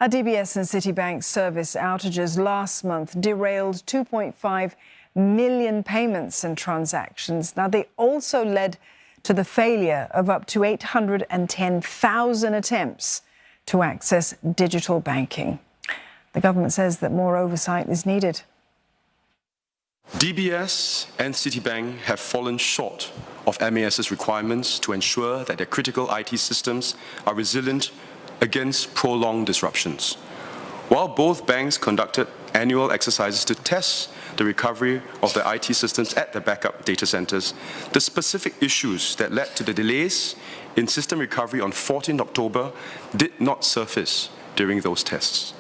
A DBS and Citibank service outages last month derailed 2.5 million payments and transactions. Now, they also led to the failure of up to 810,000 attempts to access digital banking. The government says that more oversight is needed. DBS and Citibank have fallen short of MAS's requirements to ensure that their critical IT systems are resilient against prolonged disruptions. While both banks conducted annual exercises to test the recovery of their IT systems at the backup data centers, the specific issues that led to the delays in system recovery on 14 October did not surface during those tests.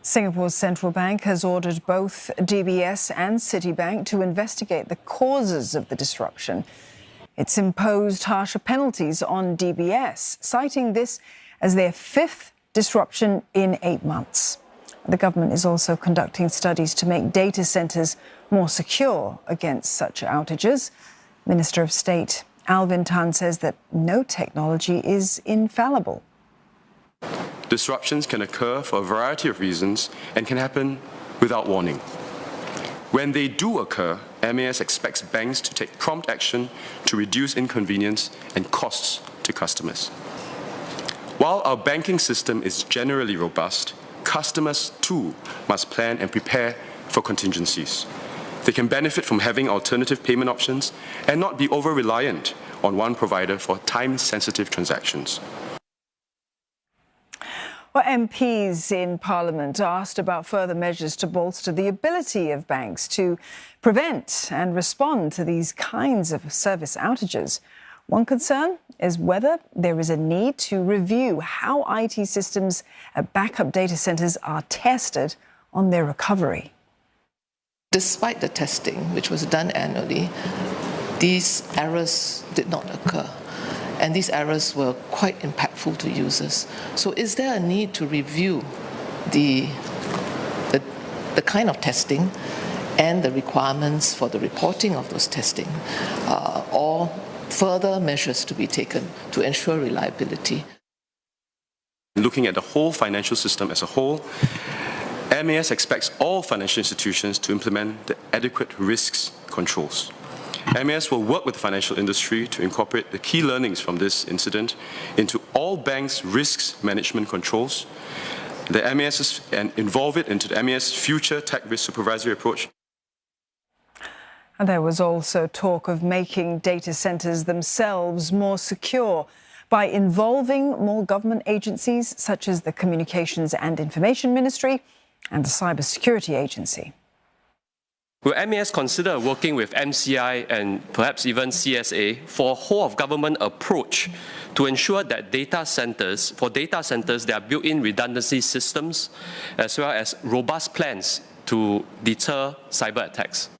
Singapore's central bank has ordered both DBS and Citibank to investigate the causes of the disruption. It's imposed harsher penalties on DBS, citing this as their fifth disruption in 8 months. The government is also conducting studies to make data centres more secure against such outages. Minister of State Alvin Tan says that no technology is infallible. Disruptions can occur for a variety of reasons and can happen without warning. When they do occur, MAS expects banks to take prompt action to reduce inconvenience and costs to customers. While our banking system is generally robust, customers too must plan and prepare for contingencies. They can benefit from having alternative payment options and not be over-reliant on one provider for time-sensitive transactions. Well, MPs in Parliament asked about further measures to bolster the ability of banks to prevent and respond to these kinds of service outages. One concern is whether there is a need to review how IT systems at backup data centres are tested on their recovery. Despite the testing, which was done annually, these errors did not occur. And these errors were quite impactful to users. So is there a need to review the kind of testing and the requirements for the reporting of those testing, or further measures to be taken to ensure reliability? Looking at the whole financial system as a whole, MAS expects all financial institutions to implement the adequate risks controls. MAS will work with the financial industry to incorporate the key learnings from this incident into all banks' risks management controls, and involve it into the MAS future tech risk supervisory approach. And there was also talk of making data centres themselves more secure by involving more government agencies such as the Communications and Information Ministry and the Cybersecurity Agency. Will MAS consider working with MCI and perhaps even CSA for a whole-of-government approach to ensure that for data centers, there are built-in redundancy systems as well as robust plans to deter cyber attacks?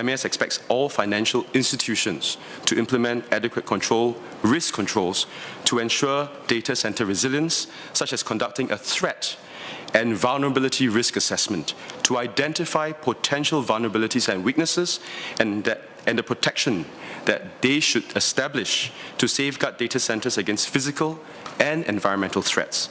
MAS expects all financial institutions to implement adequate risk controls to ensure data center resilience, such as conducting a threat and vulnerability risk assessment to identify potential vulnerabilities and weaknesses and the protection that they should establish to safeguard data centers against physical and environmental threats.